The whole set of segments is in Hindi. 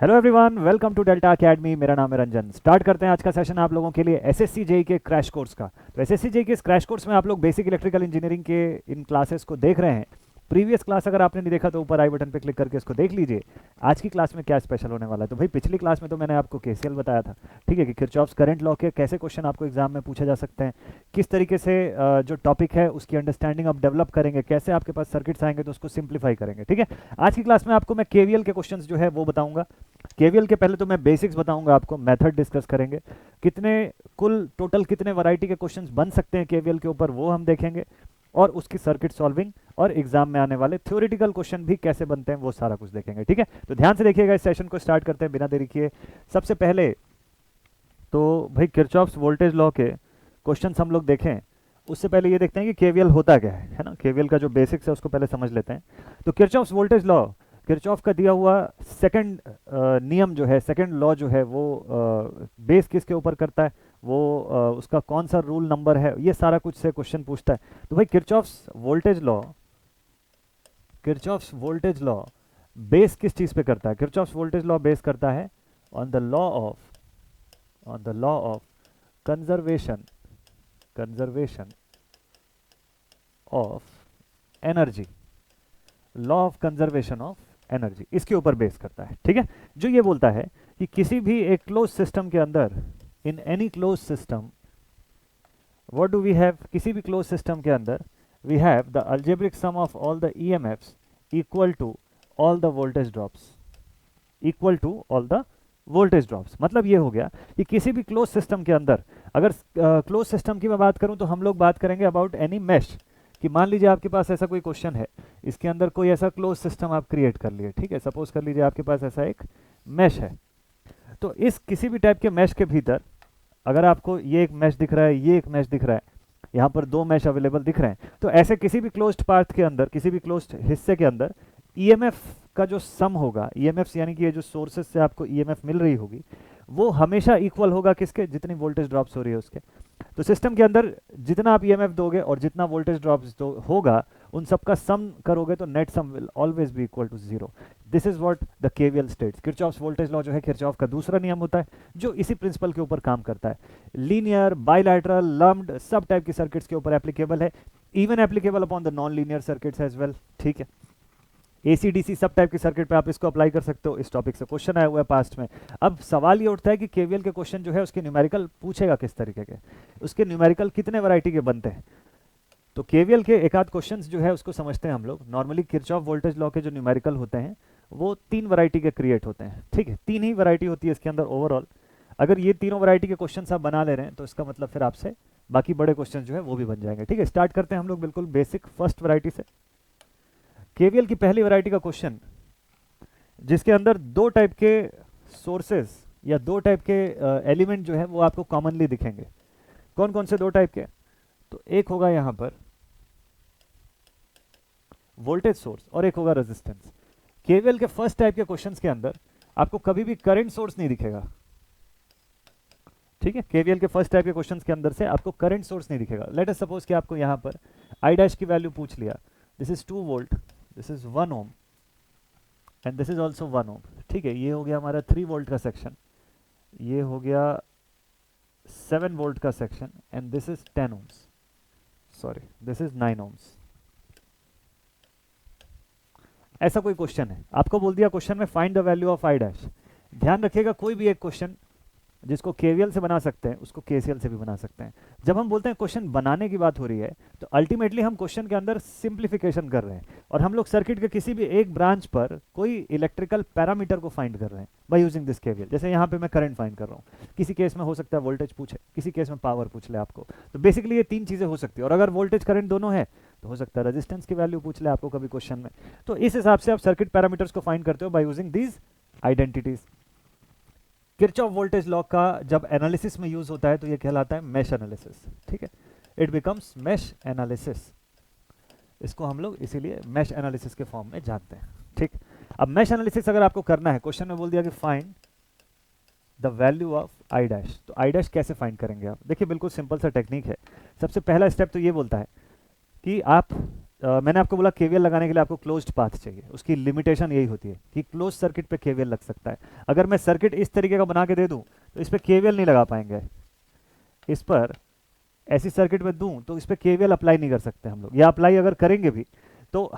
Hello everyone, welcome to Delta Academy. मेरा नाम है रंजन। स्टार्ट करते हैं आज का सेशन आप लोगों के लिए एसएससी जेई के क्रैश कोर्स का। तो एसएससी जेई के इस क्रैश कोर्स में आप लोग बेसिक इलेक्ट्रिकल इंजीनियरिंग के इन क्लासेस को देख रहे हैं। प्रीवियस क्लास अगर आपने नहीं देखा तो ऊपर आई बटन पे क्लिक करके इसको देख लीजिए। आज की क्लास में क्या स्पेशल होने वाला है, तो भाई पिछली क्लास में तो मैंने आपको केसीएल बताया था, ठीक है, कि किरचॉफ्स करंट लॉ के कैसे क्वेश्चन आपको एग्जाम में पूछे जा सकते हैं, किस तरीके से जो टॉपिक है उसकी अंडरस्टैंडिंग आप डेवलप करेंगे, कैसे आपके पास सर्किट्स आएंगे तो उसको सिंप्लीफाई करेंगे। ठीक है, आज की क्लास में आपको मैं केवीएल के क्वेश्चंस जो है वो बताऊंगा। केवीएल के पहले तो मैं बेसिक्स बताऊंगा, आपको मेथड डिस्कस करेंगे, कितने कुल टोटल कितने वैरायटी के क्वेश्चंस बन सकते हैं केवीएल के ऊपर वो हम देखेंगे, और उसकी सर्किट सॉल्विंग और एग्जाम में आने वाले थ्योरेटिकल क्वेश्चन भी कैसे बनते हैं वो सारा कुछ देखेंगे। ठीक है, तो ध्यान से देखिएगा। इस सेशन को स्टार्ट करते हैं बिना देरी किए। सबसे पहले तो भाई किरचॉफ्स वोल्टेज लॉ के क्वेश्चंस हम लोग देखें, उससे पहले ये देखते हैं कि केवीएल होता क्या है ना। केवीएल का जो बेसिक्स है उसको पहले समझ लेते हैं। तो किरचॉफ्स वोल्टेज लॉ, किरचॉफ का दिया हुआ सेकंड नियम जो है, सेकंड लॉ जो है वो बेस किसके ऊपर करता है, वो उसका कौन सा रूल नंबर है, ये सारा कुछ से क्वेश्चन पूछता है। तो भाई Kirchhoff's voltage law, Kirchhoff's voltage law base किस चीज पे करता है? किरचॉफ्स वोल्टेज लॉ बेस करता है on the law of, on the law of conservation, conservation of energy, law of conservation of energy, इसके ऊपर बेस करता है। ठीक है, जो ये बोलता है कि किसी भी एक क्लोज सिस्टम के अंदर, in any close system, what do we have, किसी भी क्लोज सिस्टम के अंदर we have the algebraic sum of all the EMFs equal to all the voltage drops, equal to all the voltage drops. मतलब ये हो गया कि किसी भी क्लोज सिस्टम के अंदर, अगर क्लोज सिस्टम की मैं बात करूं तो हम लोग बात करेंगे अबाउट एनी मैश, कि मान लीजिए आपके पास ऐसा कोई क्वेश्चन है, इसके अंदर कोई ऐसा क्लोज सिस्टम आप क्रिएट कर लिए। ठीक है, सपोज कर लीजिए आपके पास ऐसा एक मैश है, तो इस किसी भी टाइप के मैश के भीतर अगर आपको ये एक मैश दिख रहा है, ये एक मैश दिख रहा है, यहाँ पर दो मैश अवेलेबल दिख रहे हैं, तो ऐसे किसी भी क्लोज्ड पार्ट के अंदर, किसी भी क्लोज्ड हिस्से के अंदर ईएमएफ का जो सम होगा, ईएमएफ यानी कि ये जो सोर्सेज से आपको ईएमएफ मिल रही होगी, वो हमेशा इक्वल होगा किसके, जितनी वोल्टेज ड्रॉप्स हो रही है उसके। तो सिस्टम के अंदर जितना आप ईएमएफ दोगे और जितना वोल्टेज ड्रॉप्स होगा, उन सबका सम करोगे तो net sum will always be equal to zero. This is what the KVL states. Kirchhoff's voltage law जो है किरचॉफ का दूसरा नियम होता है, जो इसी प्रिंसिपल के ऊपर काम करता है। लीनियर, बाइलैटरल, लम्प्ड, सब टाइप की सर्किट्स के ऊपर एप्लीकेबल है, even applicable upon the non linear circuits as well. ठीक है, एसी डीसी सब टाइप की सर्किट पे आप इसको अप्लाई कर सकते हो। इस टॉपिक से क्वेश्चन आया हुआ है पास्ट में। अब सवाल ये उठता है कि केवीएल के क्वेश्चन जो है उसके न्यूमेरिकल पूछेगा किस तरीके के, उसके न्यूमेरिकल कितने वैरायटी के बनते हैं। तो केवीएल के एक आध क्वेश्चंस जो है उसको समझते हैं हम लोग। नॉर्मली किरचॉफ वोल्टेज लॉ के जो न्यूमेरिकल होते हैं वो तीन वैरायटी के क्रिएट होते हैं। ठीक है, तीन ही वैरायटी होती है इसके अंदर ओवरऑल। अगर ये तीनों वैरायटी के क्वेश्चन आप बना ले रहे हैं तो इसका मतलब फिर आपसे बाकी बड़े क्वेश्चन जो है वो भी बन जाएंगे। ठीक है, स्टार्ट करते हैं हम लोग बिल्कुल बेसिक फर्स्ट वैरायटी से। केवीएल की पहली वैरायटी का क्वेश्चन, जिसके अंदर दो टाइप के सोर्सेस या दो टाइप के एलिमेंट जो है वो आपको कॉमनली दिखेंगे। कौन कौन से दो टाइप के? तो एक होगा यहां पर वोल्टेज सोर्स और एक होगा रेजिस्टेंस। केवीएल के फर्स्ट टाइप के क्वेश्चंस के अंदर आपको कभी भी करंट सोर्स नहीं दिखेगा। ठीक है, केवीएल के फर्स्ट टाइप के क्वेश्चंस के अंदर से आपको करंट सोर्स नहीं दिखेगा। लेट अस सपोज कि आपको यहां पर आई डैश की वैल्यू पूछ लिया, this is 2 volt, this is 1 ohm and this is also 1 ओम। ठीक है, ये हो गया हमारा 3 वोल्ट का सेक्शन, ये हो गया 7 वोल्ट का section and this is 10 ohms, sorry this is 9 ohms. ऐसा कोई क्वेश्चन है, आपको बोल दिया क्वेश्चन में find the value of I dash. ध्यान रखिएगा, कोई भी एक क्वेश्चन जिसको केवीएल से बना सकते हैं उसको केसीएल से भी बना सकते हैं। जब हम बोलते हैं क्वेश्चन बनाने की बात हो रही है तो अल्टीमेटली हम क्वेश्चन के अंदर सिंप्लीफिकेशन कर रहे हैं और हम लोग सर्किट के किसी भी एक ब्रांच पर कोई इलेक्ट्रिकल पैरामीटर को फाइंड कर रहे हैं बाय यूजिंग दिस केवीएल। जैसे यहाँ पे मैं करंट फाइंड कर रहा हूँ, किसी केस में हो सकता है वोल्टेज पूछे, किसी केस में पावर पूछ ले आपको। तो बेसिकली ये तीन चीजें हो सकती है, और अगर वोल्टेज करंट दोनों है तो हो सकता है रेजिस्टेंस की वैल्यू पूछ ले आपको कभी क्वेश्चन में। तो इस हिसाब से आप सर्किट पैरामीटर्स को फाइंड करते हो by using these identities. Kirchhoff voltage law का जब एनालिसिस में यूज होता है तो ये कहलाता है मैश एनालिसिस। ठीक है, इट बिकम्स मैश एनालिसिस। इसको हम लोग इसीलिए मैश एनालिसिस के फॉर्म में जानते हैं। ठीक, अब मैश एनालिसिस अगर आपको करना है, क्वेश्चन में बोल दिया कि find the value of I dash, तो आई डैश कैसे फाइंड करेंगे आप? देखिए बिल्कुल सिंपल सा टेक्निक है। सबसे पहला स्टेप तो ये बोलता है कि आप मैंने आपको बोला केवीएल लगाने के लिए आपको क्लोज्ड पाथ चाहिए, उसकी लिमिटेशन यही होती है कि क्लोज सर्किट पे केवीएल लग सकता है। अगर मैं सर्किट इस तरीके का बना के दे दूं तो इस पे केवीएल नहीं लगा पाएंगे, इस पर ऐसी सर्किट में दूं तो इस पे केवीएल अप्लाई नहीं कर सकते हम लोग, या अप्लाई अगर करेंगे भी तो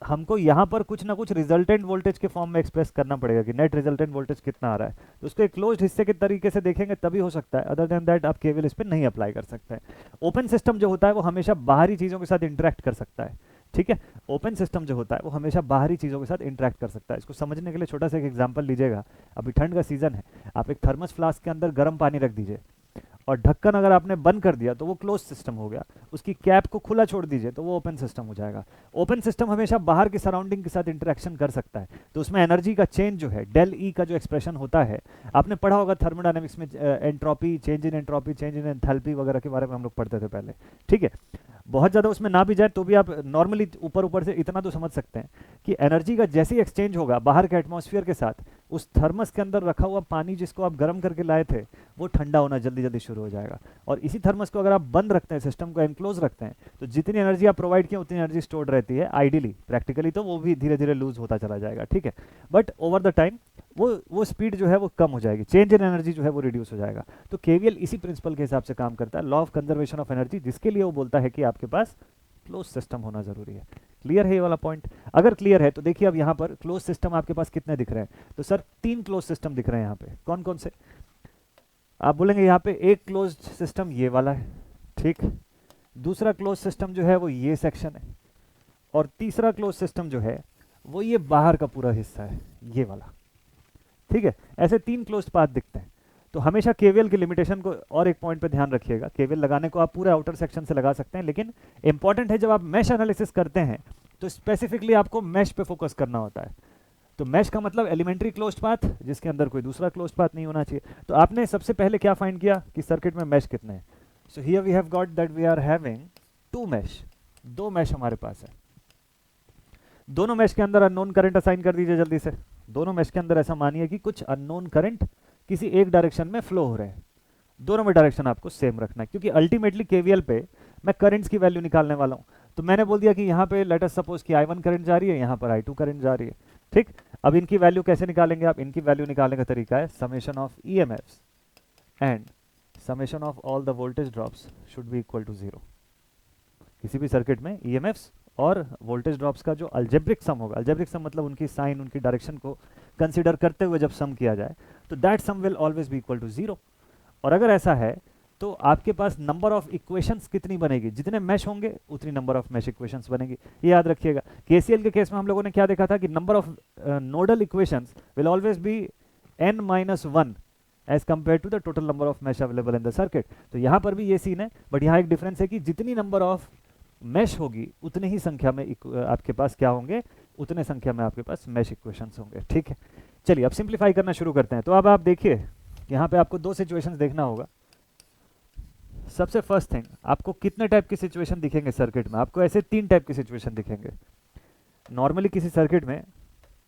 हमको यहाँ पर कुछ ना कुछ रिजल्टेंट वोल्टेज के फॉर्म में एक्सप्रेस करना पड़ेगा कि नेट रिजल्टेंट वोल्टेज कितना आ रहा है, तो उसको एक क्लोज्ड हिस्से के तरीके से देखेंगे तभी हो सकता है, अदर देन दैट आप केवल इस पर नहीं अप्लाई कर सकते हैं। ओपन सिस्टम जो होता है वो हमेशा बाहरी चीज़ों के साथ इंटरेक्ट कर सकता है, ठीक है। ओपन सिस्टम जो होता है वो हमेशा बाहरी चीज़ों के साथ इंटरेक्ट कर सकता है। इसको समझने के लिए छोटा सा एक एग्जांपल लीजिएगा। अभी ठंड का सीजन है, आप एक थर्मस फ्लास्क के अंदर गर्म पानी रख दीजिए और ढक्कन अगर आपने बंद कर दिया तो वो क्लोज सिस्टम हो गया, उसकी कैप को खुला छोड़ दीजिए तो वो ओपन सिस्टम हो जाएगा। ओपन सिस्टम हमेशा बाहर की सराउंडिंग के साथ इंटरेक्शन कर सकता है, तो उसमें एनर्जी का चेंज जो है डेल ई का जो एक्सप्रेशन होता है, आपने पढ़ा होगा थर्मोडायनेमिक्स में, entropy, change in entropy, change in enthalpy वगैरह के बारे में हम लोग पढ़ते थे पहले, ठीक है। बहुत ज़्यादा उसमें ना भी जाए तो भी आप नॉर्मली ऊपर ऊपर से इतना तो समझ सकते हैं कि एनर्जी का जैसे ही एक्सचेंज होगा बाहर के एटमॉस्फेयर के साथ, उस थर्मस के अंदर रखा हुआ पानी जिसको आप गर्म करके लाए थे वो ठंडा होना जल्दी जल्दी शुरू हो जाएगा। और इसी थर्मस को अगर आप बंद रखते हैं, सिस्टम को एनक्लोज रखते हैं, तो जितनी एनर्जी आप प्रोवाइड किए उतनी एनर्जी स्टोर्ड रहती है आइडियली। प्रैक्टिकली तो वो भी धीरे धीरे लूज होता चला जाएगा, ठीक है, बट ओवर द टाइम वो स्पीड जो है वो कम हो जाएगी, चेंज इन एनर्जी जो है वो रिड्यूस हो जाएगा। तो केवीएल इसी प्रिंसिपल के हिसाब से काम करता है, law of conservation of energy, जिसके लिए वो बोलता है कि आपके पास क्लोज सिस्टम होना जरूरी है। क्लियर है ये वाला पॉइंट? अगर क्लियर है तो देखिए अब यहाँ पर क्लोज सिस्टम आपके पास कितने दिख रहे हैं, तो सर 3 क्लोज सिस्टम दिख रहे हैं यहाँ पे। कौन कौन से? आप बोलेंगे यहाँ पे एक क्लोज सिस्टम ये वाला है, ठीक, दूसरा क्लोज सिस्टम जो है वो ये सेक्शन है, और तीसरा क्लोज सिस्टम जो है वो ये बाहर का पूरा हिस्सा है, ये वाला, ठीक है। ऐसे 3 क्लोज पाथ दिखते हैं। तो हमेशा केवीएल की लिमिटेशन को और एक पॉइंट पे ध्यान रखिएगा, केवीएल लगाने को आप पूरे आउटर सेक्शन से लगा सकते हैं, लेकिन इंपॉर्टेंट है जब आप मैश एनालिसिस करते हैं तो स्पेसिफिकली आपको मैश पे फोकस करना होता है। तो मैश का मतलब एलिमेंट्री क्लोज्ड पाथ जिसके अंदर कोई दूसरा क्लोज्ड पाथ नहीं होना चाहिए। तो आपने सबसे पहले क्या फाइंड किया कि सर्किट में मैश कितने हैं? So here we have got that we are having 2 mesh, 2 mesh हमारे पास है। दोनों मैश के अंदर अननोन करंट असाइन कर दीजिए जल्दी से। दोनों मैश के अंदर ऐसा मानिए कि कुछ अननोन करंट किसी एक डायरेक्शन में फ्लो हो रहे हैं, दोनों में डायरेक्शन आपको सेम रखना है, क्योंकि अल्टीमेटली केवीएल पे मैं करंट्स की वैल्यू निकालने वाला हूं। तो मैंने बोल दिया कि यहाँ पे लेट अस सपोज कि I1 करंट जा रही है, यहाँ पर I2 करंट जा रही है, ठीक। अब इनकी वैल्यू कैसे निकालेंगे आप? इनकी वैल्यू निकालने का तरीका है summation of EMFs and summation of all the voltage drops should be equal to 0। किसी भी सर्किट में ईएमएफ्स और वोल्टेज ड्रॉप्स का जो अल्जेब्रिक सम होगा, अल्जेब्रिक सम मतलब उनकी साइन, उनकी डायरेक्शन को कंसीडर करते हुए जब सम किया जाए, तो that sum will always be equal to 0। और अगर ऐसा है तो आपके पास नंबर ऑफ इक्वेशंस कितनी बनेगी? जितने मैश होंगे उतनी नंबर ऑफ मैश इक्वेशंस बनेगी। ये याद रखिएगा। केसीएल के केस में हम लोगों ने क्या देखा था कि number of nodal equations will always be n-1 as compare to the total number of mesh available in the circuit. तो यहाँ पर भी ये सीन है, बट यहाँ एक डिफरेंस है कि जितनी नंबर ऑफ मैश होगी उतनी ही संख्या में आपके पास क्या होंगे, उतने संख्या में आपके पास मैश इक्वेशंस होंगे, ठीक है। चलिए अब सिंप्लीफाई करना शुरू करते हैं। तो अब आप देखिए यहाँ पे आपको 2 सिचुएशंस देखना होगा। सबसे फर्स्ट थिंग, आपको कितने टाइप की सिचुएशन दिखेंगे सर्किट में? आपको ऐसे 3 टाइप की सिचुएशन दिखेंगे। नॉर्मली किसी सर्किट में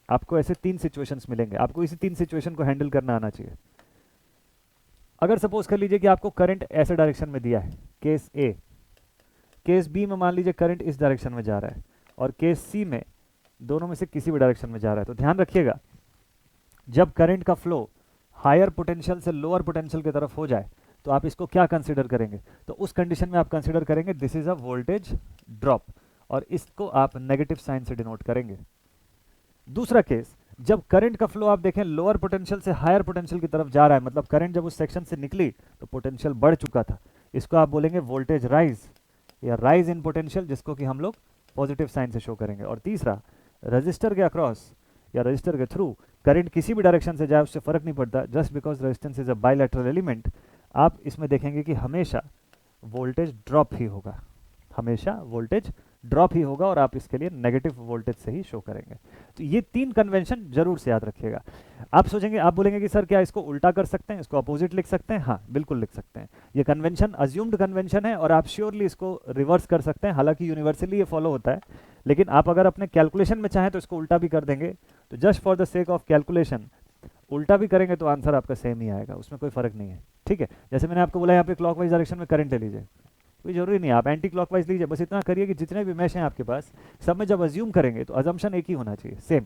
आपको ऐसे 3 सिचुएशंस मिलेंगे, आपको इसी 3 सिचुएशन को हैंडल करना आना चाहिए। अगर सपोज कर लीजिए कि आपको करंट ऐसे डायरेक्शन में दिया है, केस ए, केस बी में मान लीजिए करंट इस डायरेक्शन में जा रहा है, और केस सी में दोनों में से किसी भी डायरेक्शन में जा रहा है। तो ध्यान रखिएगा, जब करंट का फ्लो हायर पोटेंशियल से लोअर पोटेंशियल की तरफ हो जाए तो आप इसको क्या कंसीडर करेंगे? तो उस कंडीशन में आप कंसीडर करेंगे this is a voltage drop, और इसको आप नेगेटिव साइन से डिनोट करेंगे। दूसरा केस, जब करंट का फ्लो आप देखें लोअर पोटेंशियल से हायर पोटेंशियल की तरफ जा रहा है, मतलब करंट जब उस सेक्शन से निकली तो पोटेंशियल बढ़ चुका था, इसको आप बोलेंगे वोल्टेज राइज या राइज इन पोटेंशियल, जिसको कि हम लोग पॉजिटिव साइन से शो करेंगे। और तीसरा, रजिस्टर के अक्रॉस या रजिस्टर के थ्रू करंट किसी भी डायरेक्शन से जाए उससे फर्क नहीं पड़ता, just because resistance is a bilateral element, आप इसमें देखेंगे कि हमेशा वोल्टेज ड्रॉप ही होगा, हमेशा वोल्टेज ड्रॉप ही होगा, और आप इसके लिए नेगेटिव वोल्टेज से ही शो करेंगे। तो ये 3 कन्वेंशन जरूर से याद रखिएगा। आप सोचेंगे, आप बोलेंगे कि सर क्या इसको उल्टा कर सकते हैं, इसको अपोजिट लिख सकते हैं? हाँ बिल्कुल लिख सकते हैं। ये कन्वेंशन अज्यूम्ड कन्वेंशन है और आप श्योरली इसको रिवर्स कर सकते हैं, हालांकि यूनिवर्सली ये फॉलो होता है, लेकिन आप अगर अपने कैलकुलेशन में चाहें तो इसको उल्टा भी कर देंगे। तो just for the sake of calculation उल्टा भी करेंगे तो आंसर आपका सेम ही आएगा, उसमें कोई फर्क नहीं है, ठीक है। जैसे मैंने आपको बोला यहाँ पे क्लॉकवाइज डायरेक्शन में करंट ले लीजिए, कोई जरूरी नहीं, आप एंटी क्लॉकवाइज लीजिए, बस इतना करिए कि जितने भी मैश हैं आपके पास सब में जब अज्यूम करेंगे तो अजम्पशन एक ही होना चाहिए, सेम,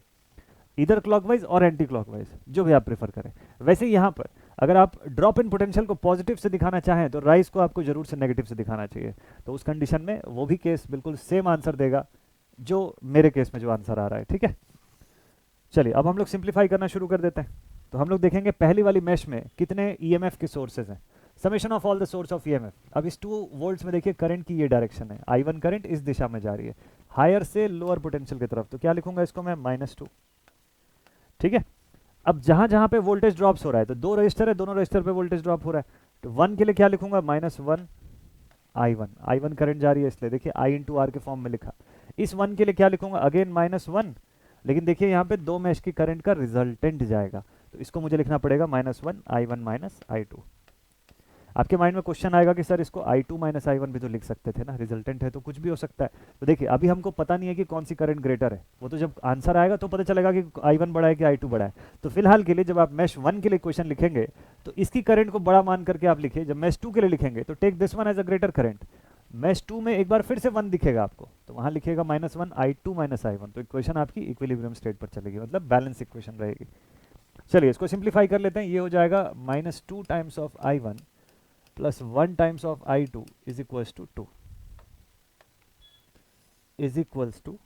इधर क्लॉकवाइज और एंटी क्लॉकवाइज, जो भी आप प्रेफर करें। वैसे यहाँ पर अगर आप ड्रॉप इन पोटेंशियल को पॉजिटिव से दिखाना चाहें तो राइज को आपको जरूर से नेगेटिव से दिखाना चाहिए, तो उस कंडीशन में वो भी केस बिल्कुल सेम आंसर देगा जो मेरे केस में जो आंसर आ रहा है, ठीक है। चलिए अब हम लोग सिंप्लीफाई करना शुरू कर देते हैं। तो हम लोग देखेंगे पहली वाली मैश में कितने ईएमएफ के सोर्सेज हैं, summation of all the source of EMF. अब इस 2 वोल्ट्स में देखिए करंट की ये डायरेक्शन है, I1 करंट इस दिशा में जा रही है, हायर से लोअर पोटेंशियल की तरफ, तो क्या लिखूंगा इसको मैं -2, ठीक है। अब जहां जहां पे वोल्टेज ड्रॉप्स हो रहा है, तो 2 रजिस्टर है, दोनों रजिस्टर पे वोल्टेज ड्रॉप हो रहा है, तो 1 के लिए क्या लिखूंगा -1 I1 करंट जा रही है इसलिए देखिए I इंटू आर के फॉर्म में लिखा। इस 1 के लिए क्या लिखूंगा, अगेन -1, लेकिन देखिए यहाँ पे 2 मैश की करंट का रिजल्टेंट जाएगा, तो इसको मुझे लिखना पड़ेगा -1 I1 I2। आपके माइंड में क्वेश्चन आएगा कि सर इसको I2 I1 भी तो लिख सकते थे ना, रिजल्टेंट है तो कुछ भी हो सकता है। तो देखिए अभी हमको पता नहीं है कि कौन सी करंट ग्रेटर है, वो तो जब आंसर आएगा तो पता चलेगा कि I1 बड़ा है कि I2 बड़ा है। तो फिलहाल के लिए जब आप मैश 1 के लिए क्वेश्चन लिखेंगे तो इसकी करंट को बड़ा मान करके आप लिखिए, जब मैश 2 के लिए लिखेंगे तो take this one as a greater current. Mesh 2 में एक बार फिर से 1 दिखेगा आपको, तो वहां लिखिएगा -1 I2 I1, तो इक्वेशन आपकी इक्विलिब्रियम स्टेट पर चलेगी, मतलब बैलेंस इक्वेशन रहेगी। चलिए इसको सिंप्लीफाई कर लेते हैं, ये हो जाएगा -2 times of I1 plus 1 times of I2 is equals to 2, is equals to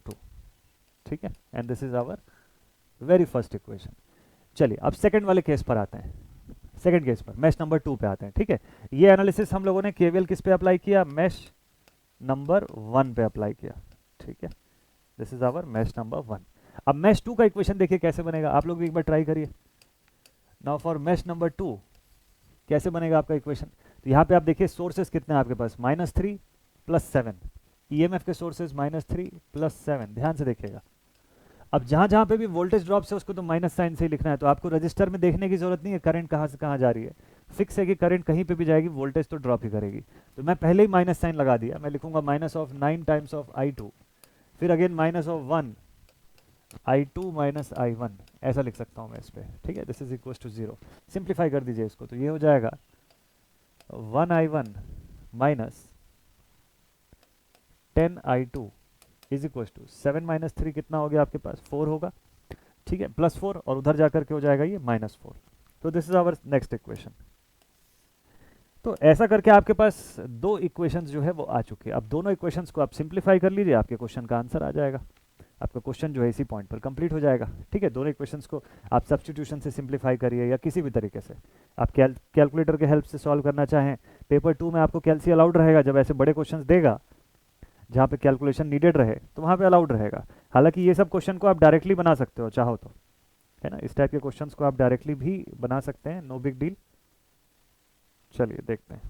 2, ठीक है, and this is our very first equation. चलिए अब सेकंड वाले केस पर आते हैं, सेकंड केस पर मैश नंबर 2 पे आते हैं, ठीक है। ये एनालिसिस हम लोगों ने केवीएल किस पे अप्लाई किया, मैश नंबर 1 पे अप्लाई किया, ठीक है, this is our mesh number 1। अब मैश 2 का इक्वेशन देखिए कैसे बनेगा, आप लोग भी एक बार ट्राई करिए। नाउ फॉर मैश नंबर 2 कैसे बनेगा आपका इक्वेशन, तो यहाँ पे आप देखिए सोर्सेस कितने हैं आपके पास, -3 + 7, ईएमएफ के सोर्सेस -3 + 7, ध्यान से देखिएगा। अब जहां जहां पे भी वोल्टेज ड्रॉप है उसको तो माइनस साइन से ही लिखना है, तो आपको रजिस्टर में देखने की जरूरत नहीं है करंट कहाँ से कहाँ जा रही है, फिक्स है कि करंट कहीं पे भी जाएगी वोल्टेज तो ड्रॉप ही करेगी। तो मैं पहले ही माइनस साइन लगा दिया, मैं लिखूंगा -9 टाइम्स ऑफ I2, फिर अगेन -1 I2 I1, ऐसा लिख सकता हूँ मैं इस पर, ठीक है, this is equal to 0। Simplify कर दीजिए इसको, तो ये हो जाएगा 1 I1 minus 10 I2 is equal to 7 - 3 कितना हो गया आपके पास, 4 होगा, ठीक है, +4 और उधर जाकर के हो जाएगा ये -4। तो this is our next equation. तो ऐसा करके आपके पास 2 इक्वेशंस जो है वो आ चुके हैं। अब दोनों इक्वेशंस को आप सिंप्लीफाई कर लीजिए, आपके क्वेश्चन का आंसर आ जाएगा, आपका क्वेश्चन जो है इसी पॉइंट पर कंप्लीट हो जाएगा, ठीक है। दोनों इक्वेशंस को आप सब्स्टिट्यूशन से सिंप्लीफाई करिए या किसी भी तरीके से आप कैलकुलेटर के हेल्प से सॉल्व करना चाहें। पेपर 2 में आपको कैलसी अलाउड रहेगा, जब ऐसे बड़े क्वेश्चंस देगा जहाँ पे कैलकुलेशन नीडेड रहे तो वहाँ पे अलाउड रहेगा। हालांकि ये सब क्वेश्चन को आप डायरेक्टली बना सकते हो चाहो तो, है ना, इस टाइप के क्वेश्चंस को आप डायरेक्टली भी बना सकते हैं, नो बिग डील। चलिए देखते हैं,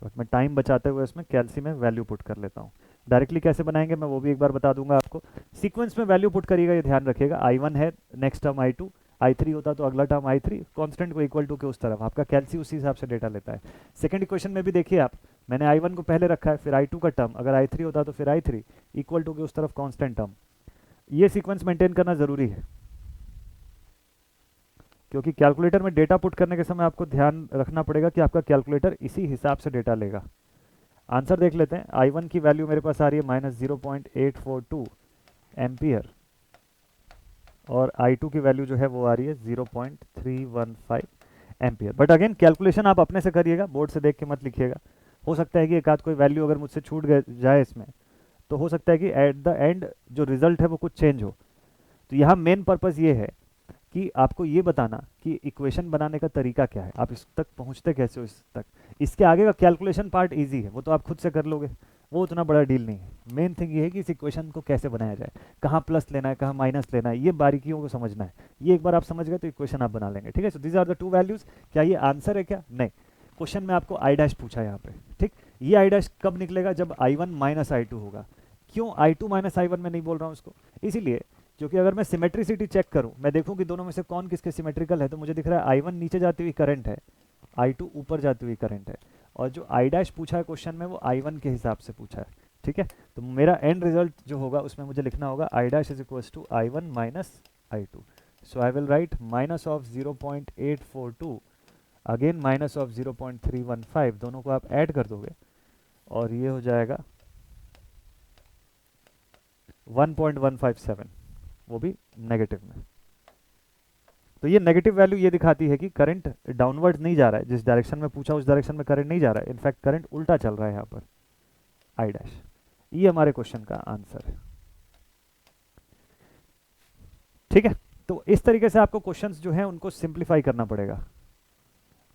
बट मैं टाइम बचाते हुए इसमें कैलसी में वैल्यू पुट कर लेता हूँ। डायरेक्टली कैसे बनाएंगे मैं वो भी एक बार बता दूंगा आपको। सीक्वेंस में वैल्यू पुट करिएगा, ये ध्यान रखिएगा, I1 है, नेक्स्ट टर्म I2, I3 होता तो अगला टर्म I3, कांस्टेंट को इक्वल टू के उस तरफ, आपका कैलसी उसी हिसाब से डेटा लेता है। सेकंड इक्वेशन में भी देखिए आप, मैंने I1 को पहले रखा है, फिर I2 का टर्म, अगर I3 होता तो फिर I3 इक्वल टू के उस तरफ कांस्टेंट टर्म। ये सीक्वेंस मेंटेन करना जरूरी है, क्योंकि कैलकुलेटर में डेटा पुट करने के समय आपको ध्यान रखना पड़ेगा कि आपका कैलकुलेटर इसी हिसाब से डेटा लेगा। आंसर देख लेते हैं, I1 की वैल्यू मेरे पास आ रही है -0.842 एम्पियर और I2 की वैल्यू जो है वो आ रही है 0.315 एम्पियर। बट अगेन कैलकुलेशन आप अपने से करिएगा, बोर्ड से देख के मत लिखिएगा। हो सकता है कि एक आध कोई वैल्यू अगर मुझसे छूट जाए इसमें, तो हो सकता है कि एट द एंड जो रिजल्ट है वो कुछ चेंज हो। तो यहाँ मेन पर्पस ये है कि आपको ये बताना कि इक्वेशन बनाने का तरीका क्या है, आप इस तक पहुँचते कैसे हो इस तक। इसके आगे का कैलकुलेशन पार्ट ईजी है, वो तो आप खुद से कर लोगे, वो उतना बड़ा डील नहीं है। मेन थिंग ये है कि इस इक्वेशन को कैसे बनाया जाए, कहाँ प्लस लेना है, कहाँ माइनस लेना है, ये बारीकियों को समझना है। ये एक बार आप समझ गए तो इक्वेशन आप बना लेंगे, ठीक है। So these are the 2 values. क्या ये आंसर है क्या? नहीं, क्वेश्चन में आपको I' पूछा है यहाँ पे, ठीक। ये I' कब निकलेगा? जब I1 - I2 होगा। क्यों I2 - I1 में नहीं बोल रहा हूँ इसको? इसीलिए क्योंकि अगर मैं सिमेट्रिसिटी चेक करूं, मैं देखूं कि दोनों में से कौन किसके सिमेट्रिकल है, तो मुझे दिख रहा है I1 नीचे जाती हुई करंट है, I2 ऊपर जाती हुई करंट है, और जो I' पूछा है क्वेश्चन में वो I1 के हिसाब से पूछा है, ठीक है। तो मेरा एंड रिजल्ट जो होगा उसमें मुझे लिखना होगा I' is equal to I1 - I2। So I will write -0.842 again minus of 0.315, दोनों को आप ऐड कर दोगे और ये हो जाएगा 1.157, वो भी नेगेटिव में। तो ये नेगेटिव वैल्यू ये दिखाती है कि करंट डाउनवर्ड नहीं जा रहा है, जिस डायरेक्शन में पूछा उस डायरेक्शन में करंट नहीं जा रहा है, इनफैक्ट करंट उल्टा चल रहा है यहाँ पर, आई डैश। ये हमारे क्वेश्चन का आंसर है। ठीक है, तो इस तरीके से आपको क्वेश्चंस जो है उनको सिंप्लीफाई करना पड़ेगा।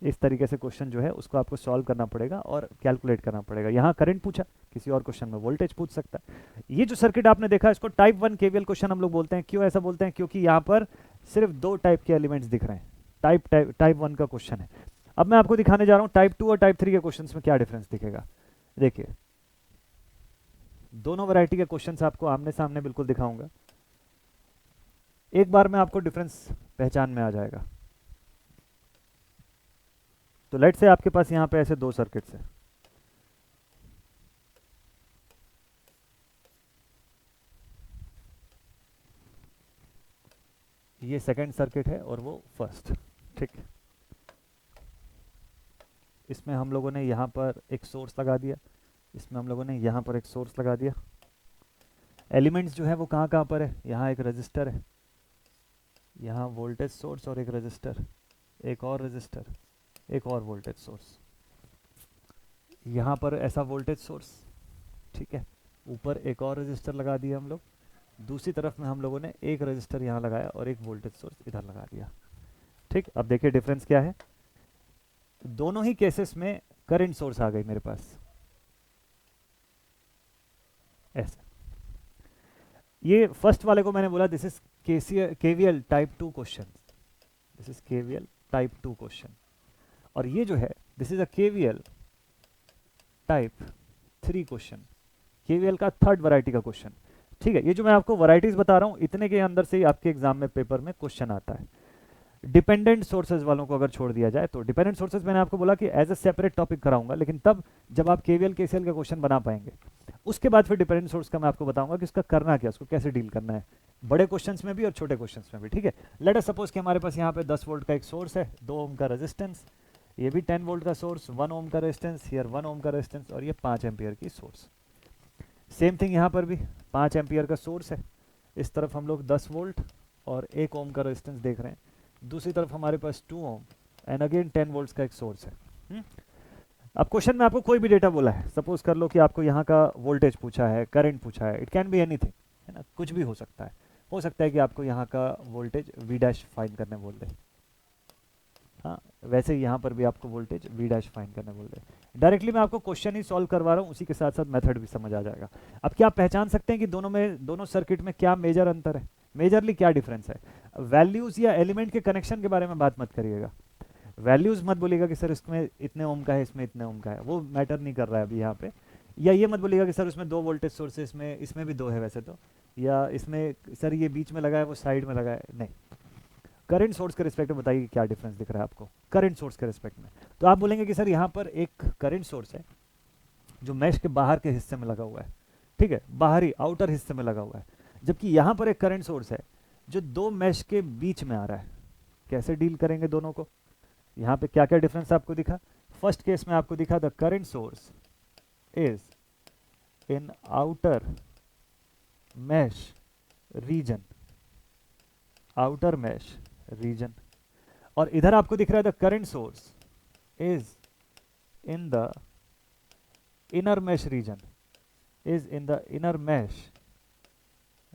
इस तरीके से क्वेश्चन जो है उसको आपको सॉल्व करना पड़ेगा और कैलकुलेट करना पड़ेगा। यहाँ करंट पूछा, किसी और क्वेश्चन में वोल्टेज पूछ सकता है। ये जो सर्किट आपने देखा इसको टाइप 1 केवीएल क्वेश्चन हम लोग बोलते हैं। क्यों ऐसा बोलते हैं? क्योंकि यहाँ पर सिर्फ 2 टाइप के एलिमेंट्स दिख रहे हैं। टाइप 1 का क्वेश्चन है। अब मैं आपको दिखाने जा रहा हूँ टाइप 2 और टाइप 3 के क्वेश्चन में क्या डिफरेंस दिखेगा। देखिए, दोनों वैरायटी के क्वेश्चन आपको आमने सामने बिल्कुल दिखाऊंगा, एक बार में आपको डिफरेंस पहचान में आ जाएगा। तो लेट से आपके पास यहाँ पे ऐसे 2 सर्किट्स हैं। ये सेकंड सर्किट है और वो फर्स्ट। ठीक, इसमें हम लोगों ने यहाँ पर एक सोर्स लगा दिया, इसमें हम लोगों ने यहाँ पर एक सोर्स लगा दिया। एलिमेंट्स जो है वो कहाँ कहाँ पर है? यहाँ एक रजिस्टर है, यहाँ वोल्टेज सोर्स और एक रजिस्टर, एक और रजिस्टर, एक और वोल्टेज सोर्स, यहाँ पर ऐसा वोल्टेज सोर्स। ठीक है, ऊपर एक और रजिस्टर लगा दिया हम लोग, दूसरी तरफ में हम लोगों ने एक रजिस्टर यहाँ लगाया और एक वोल्टेज सोर्स इधर लगा दिया। ठीक, अब देखिए डिफरेंस क्या है। दोनों ही केसेस में करंट सोर्स आ गई मेरे पास ऐसे। ये फर्स्ट वाले को मैंने बोला this is KVL type 2 question, this is KVL type 2 question. और ये जो है this is a KVL type 3 question, KVL का थर्ड वैरायटी का क्वेश्चन। ठीक है, ये जो मैं आपको वैरायटीज बता रहा हूँ इतने के अंदर से ही आपके एग्जाम में पेपर में क्वेश्चन आता है। डिपेंडेंट सोर्सेज वालों को अगर छोड़ दिया जाए तो डिपेंडेंट सोर्सेज मैंने आपको बोला कि एज अ सेपरेट टॉपिक कराऊंगा, लेकिन तब जब आप केवीएल केसीएल का क्वेश्चन बना पाएंगे उसके बाद फिर डिपेंडेंट सोर्स का मैं आपको बताऊंगा कि उसका करना क्या, उसको कैसे डील करना है, बड़े क्वेश्चंस में भी और छोटे क्वेश्चंस में भी। ठीक है, लेट अस सपोज कि हमारे पास यहाँ पे 10 वोल्ट का एक सोर्स है, 2 ओम का रेजिस्टेंस, ये भी 10 वोल्ट का सोर्स, 1 ओम का रेजिस्टेंस, हियर 1 ओम का रेजिस्टेंस और ये 5 एम्पियर की सोर्स। सेम थिंग यहाँ पर भी 5 एम्पियर का सोर्स है, इस तरफ हम लोग 10 वोल्ट और 1 ओम का रेजिस्टेंस देख रहे हैं, दूसरी तरफ हमारे पास 2 ओम एंड अगेन 10 वोल्ट्स का एक सोर्स है। अब क्वेश्चन में आपको कोई भी डेटा बोला है, सपोज कर लो कि आपको यहाँ का वोल्टेज पूछा है, करंट पूछा है, इट कैन बी एनीथिंग, है ना, कुछ भी हो सकता है। हो सकता है कि आपको यहाँ का वोल्टेज वी डैश फाइंड करने बोल दे, हाँ, वैसे ही यहाँ पर भी आपको वोल्टेज वी डैश फाइंड करने बोल दे। डायरेक्टली मैं आपको क्वेश्चन ही सॉल्व करवा रहा हूँ, उसी के साथ साथ मेथड भी समझ आ जाएगा। अब क्या आप पहचान सकते हैं कि दोनों सर्किट में क्या मेजर अंतर है, मेजरली क्या डिफरेंस है? वैल्यूज या एलिमेंट के कनेक्शन के बारे में बात मत करिएगा, वैल्यूज मत बोलिएगा कि सर इसमें इतने ओम का है, इसमें इतने ओम का है, वो मैटर नहीं कर रहा है अभी यहाँ पे। या ये मत बोलिएगा कि सर उसमें 2 वोल्टेज सोर्स है, इसमें भी 2 है वैसे तो, या इसमें सर ये बीच में लगा है वो साइड में लगा है, नहीं। करंट सोर्स के रिस्पेक्ट में बताइए क्या डिफरेंस दिख रहा है आपको करंट सोर्स के रिस्पेक्ट में। तो आप बोलेंगे कि सर यहाँ पर एक करंट सोर्स है जो मैश के बाहर के हिस्से में लगा हुआ है, ठीक है, बाहरी आउटर हिस्से में लगा हुआ है, जबकि यहाँ पर एक करंट सोर्स है जो 2 मैश के बीच में आ रहा है। कैसे डील करेंगे दोनों को? यहाँ पे क्या क्या डिफरेंस आपको दिखा? फर्स्ट केस में आपको दिखा the current source is in outer mesh region, outer mesh region, और इधर आपको दिख रहा है the current source is in the inner mesh region, is in the inner mesh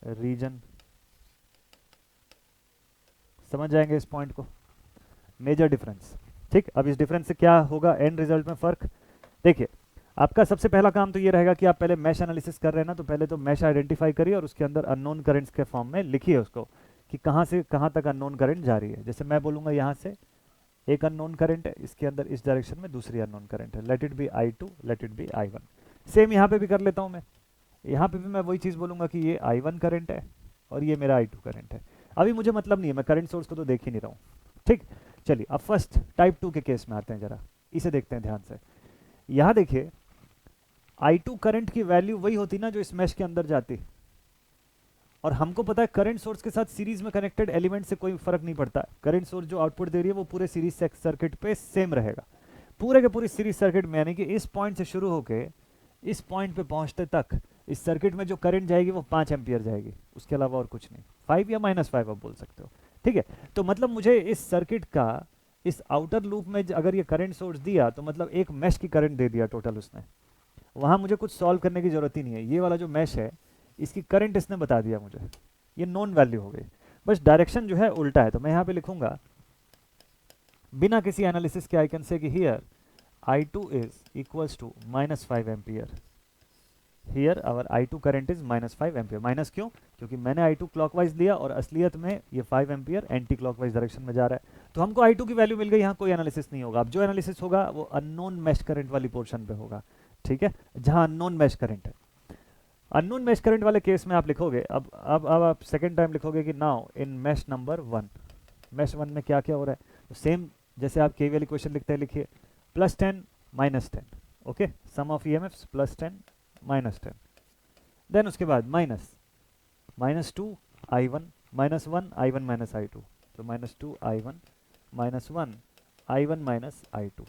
region. समझ जाएंगे इस पॉइंट को, मेजर डिफरेंस। ठीक, अब इस डिफरेंस से क्या होगा एंड रिजल्ट में फर्क? देखिए, आपका सबसे पहला काम तो ये रहेगा कि आप पहले मैश एनालिसिस कर रहे हैं ना, तो पहले तो मैश आइडेंटिफाई करिए और उसके अंदर अननोन करंट्स के फॉर्म में लिखिए उसको कि कहाँ से कहाँ तक अननोन करंट जा रही है। जैसे मैं बोलूँगा यहाँ से एक अननोन करंट है, इसके अंदर इस डायरेक्शन में दूसरी अननोन करंट है, let it be I2, let it be I1। Same यहाँ पे भी कर लेता हूँ मैं, यहाँ पे भी मैं वही चीज़ बोलूँगा कि ये I1 करंट है और ये मेरा I2 करंट है। अभी मुझे मतलब नहीं है, मैं करंट सोर्स को तो देख ही नहीं रहा हूँ। ठीक, चलिए अब फर्स्ट टाइप 2 के केस में आते हैं, जरा इसे देखते हैं ध्यान से। यहाँ देखिए I2 करंट की वैल्यू वही होती ना जो इस मैश के अंदर जाती, और हमको पता है करंट सोर्स के साथ सीरीज में कनेक्टेड एलिमेंट से कोई फर्क नहीं पड़ता, करंट सोर्स जो आउटपुट दे रही है वो पूरे सीरीज सर्किट पे सेम रहेगा, पूरे के पूरी सीरीज सर्किट में, यानी कि इस पॉइंट से शुरू होके इस पॉइंट पे पहुंचते तक इस सर्किट में जो करंट जाएगी वो 5 एम्पियर जाएगी, उसके अलावा और कुछ नहीं, 5 या -5 आप बोल सकते हो, ठीक है। तो मतलब मुझे इस सर्किट का इस आउटर लूप में अगर ये करंट सोर्स दिया तो मतलब एक मैश की करंट दे दिया टोटल उसने, वहाँ मुझे कुछ सॉल्व करने की ज़रूरत ही नहीं है, ये वाला जो मैश है इसकी करंट इसने बता दिया मुझे, ये नॉन वैल्यू हो गई, बस डायरेक्शन जो है उल्टा है। तो मैं यहाँ पे लिखूंगा बिना किसी एनालिसिस के आई कैन से कि here I2 is equals to -5 ampere, here our I2 current is -5 ampere. Minus क्यों? क्योंकि मैंने I2 क्लॉकवाइज लिया और असलियत में ये 5 एम्पियर एंटी क्लॉकवाइज डायरेक्शन में जा रहा है, तो हमको I2 की वैल्यू मिल गई, यहाँ कोई एनालिसिस नहीं होगा। अब जो एनालिसिस होगा वो अननोन मैश करंट वाली पोर्शन पे होगा, ठीक है, जहाँ अननोन मैश करंट है। अननोन मैश करंट वाले केस में आप लिखोगे, अब आप सेकेंड टाइम लिखोगे कि now in mesh number 1, mesh 1 में क्या क्या हो रहा है, तो सेम जैसे आप केवीएल इक्वेशन लिखते हैं, लिखिए +10 -10, okay, sum of EMFs +10 -10, then उसके बाद -2 I1 -1 I1 -I2, तो -2 I1 -1 I1 I2